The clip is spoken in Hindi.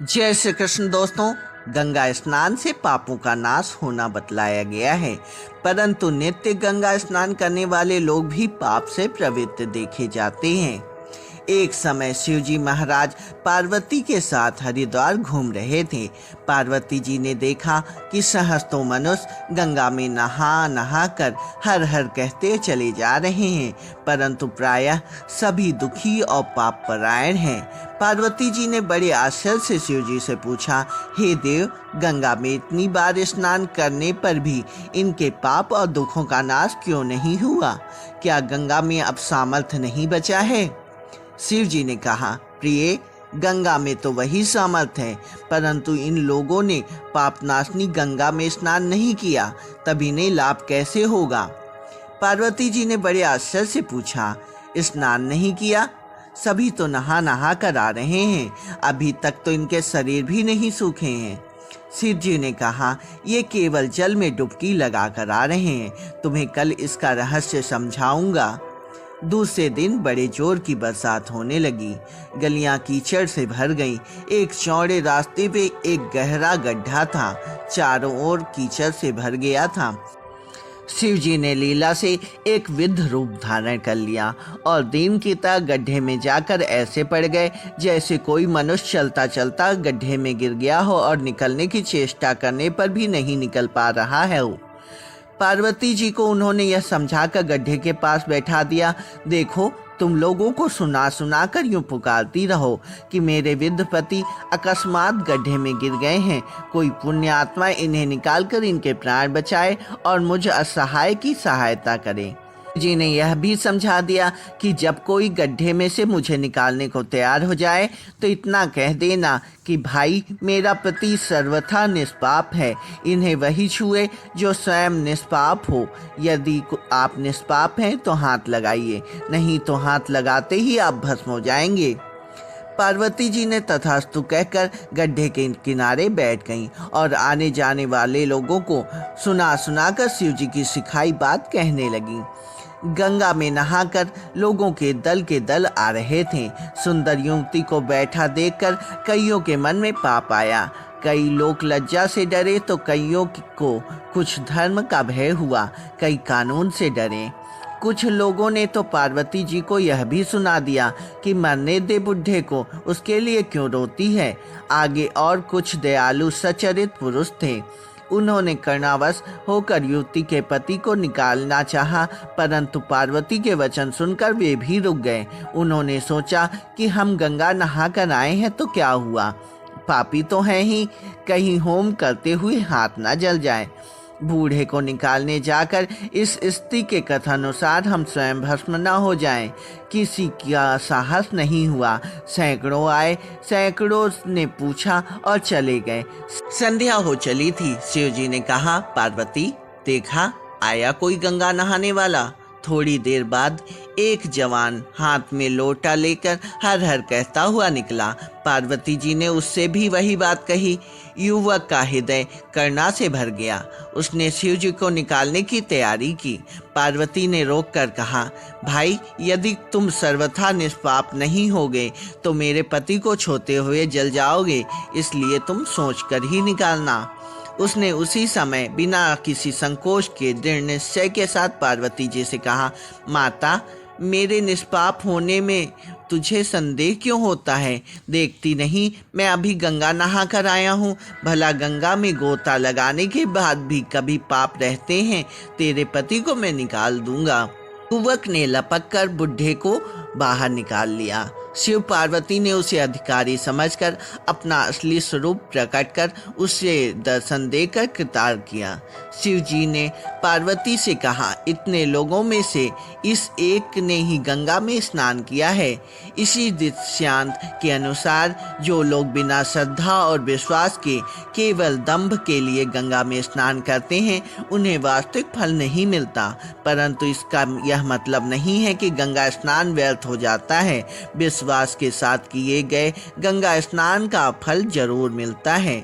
जय श्री कृष्ण दोस्तों। गंगा स्नान से पापों का नाश होना बतलाया गया है, परंतु नित्य गंगा स्नान करने वाले लोग भी पाप से प्रवृत्त देखे जाते हैं। एक समय शिवजी महाराज पार्वती के साथ हरिद्वार घूम रहे थे। पार्वती जी ने देखा कि सहस्त्रों मनुष्य गंगा में नहा नहा कर हर हर कहते चले जा रहे हैं, परंतु प्रायः सभी दुखी और पाप परायण हैं। पार्वती जी ने बड़े आश्चर्य से शिवजी से पूछा, हे देव, गंगा में इतनी बार स्नान करने पर भी इनके पाप और दुखों का नाश क्यों नहीं हुआ? क्या गंगा में अब सामर्थ्य नहीं बचा है? शिव जी ने कहा, प्रिय, गंगा में तो वही सामर्थ्य है, परंतु इन लोगों ने पापनाशनी गंगा में स्नान नहीं किया, तब इन्हें लाभ कैसे होगा? पार्वती जी ने बड़े आश्चर्य से पूछा, स्नान नहीं किया? सभी तो नहा नहा कर आ रहे हैं, अभी तक तो इनके शरीर भी नहीं सूखे हैं। शिव जी ने कहा, ये केवल जल में डुबकी लगा कर आ रहे हैं, तुम्हें कल इसका रहस्य समझाऊंगा। दूसरे दिन बड़े जोर की बरसात होने लगी। गलियां कीचड़ से भर गईं। एक चौड़े रास्ते पे एक गहरा गड्ढा था, चारों ओर कीचड़ से भर गया था। शिव जी ने लीला से एक विद्ध रूप धारण कर लिया और दिन की तरह गड्ढे में जाकर ऐसे पड़ गए जैसे कोई मनुष्य चलता चलता गड्ढे में गिर गया हो और निकलने की चेष्टा करने पर भी नहीं निकल पा रहा है। पार्वती जी को उन्होंने यह समझाकर गड्ढे के पास बैठा दिया, देखो, तुम लोगों को सुना सुना कर यूं पुकारती रहो कि मेरे विद्ध पति अकस्मात गड्ढे में गिर गए हैं, कोई पुण्य आत्मा इन्हें निकालकर इनके प्राण बचाए और मुझ असहाय की सहायता करे। जी ने यह भी समझा दिया कि जब कोई गड्ढे में से मुझे निकालने को तैयार हो जाए तो इतना कह देना कि भाई, मेरा पति सर्वथा निष्पाप है, इन्हें वही छुए जो स्वयं निष्पाप हो। यदि आप निष्पाप हैं तो हाथ लगाइए, नहीं तो हाथ लगाते ही आप भस्म हो जाएंगे। पार्वती जी ने तथास्तु कहकर गड्ढे के किनारे बैठ गईं और आने जाने वाले लोगों को सुना सुनाकर शिव जी की सिखाई बात कहने लगीं। गंगा में नहाकर लोगों के दल आ रहे थे। सुंदर युवती को बैठा देखकर कईयों के मन में पाप आया। कई लोग लज्जा से डरे तो कईयों को कुछ धर्म का भय हुआ, कई कानून से डरे। कुछ लोगों ने तो पार्वती जी को यह भी सुना दिया कि मरने दे बुढ़े को, उसके लिए क्यों रोती है। आगे और कुछ दयालु सचरित पुरुष थे। उन्होंने कर्णावश होकर युवती के पति को निकालना चाहा, परंतु पार्वती के वचन सुनकर वे भी रुक गए। उन्होंने सोचा कि हम गंगा नहा कर आए हैं तो क्या हुआ, पापी तो हैं ही, कहीं होम करते हुए हाथ न जल जाए। बूढ़े को निकालने जाकर इस स्त्री के कथानुसार हम स्वयं भस्म न हो जाएं। किसी का साहस नहीं हुआ। सैकड़ों आए, सैकड़ों ने पूछा और चले गए। संध्या हो चली थी। शिव जी ने कहा, पार्वती, देखा, आया कोई गंगा नहाने वाला। थोड़ी देर बाद एक जवान हाथ में लोटा लेकर हर हर कहता हुआ निकला। पार्वती जी ने उससे भी वही बात कही। युवक का हृदय करुणा से भर गया। उसने शिव जी को निकालने की तैयारी की। पार्वती ने रोककर कहा, भाई, यदि तुम सर्वथा निष्पाप नहीं होगे तो मेरे पति को छूते हुए जल जाओगे, इसलिए तुम सोचकर ही निकालना। उसने उसी समय बिना किसी संकोच के दृढ़ निश्चय के साथ पार्वती जी से कहा, माता, मेरे निष्पाप होने में तुझे संदेह क्यों होता है? देखती नहीं, मैं अभी गंगा नहा कर आया हूँ। भला गंगा में गोता लगाने के बाद भी कभी पाप रहते हैं? तेरे पति को मैं निकाल दूंगा। युवक ने लपक कर बुढ़े को बाहर निकाल लिया। शिव पार्वती ने उसे अधिकारी समझकर अपना असली स्वरूप प्रकट कर उसे दर्शन देकर कृतार्थ किया। शिव जी ने पार्वती से कहा, इतने लोगों में से इस एक ने ही गंगा में स्नान किया है। इसी दृष्टांत के अनुसार जो लोग बिना श्रद्धा और विश्वास के केवल दंभ के लिए गंगा में स्नान करते हैं, उन्हें वास्तविक फल नहीं मिलता, परंतु इसका यह मतलब नहीं है कि गंगा स्नान व्यर्थ हो जाता है। विश्वास के साथ किए गए गंगा स्नान का फल जरूर मिलता है।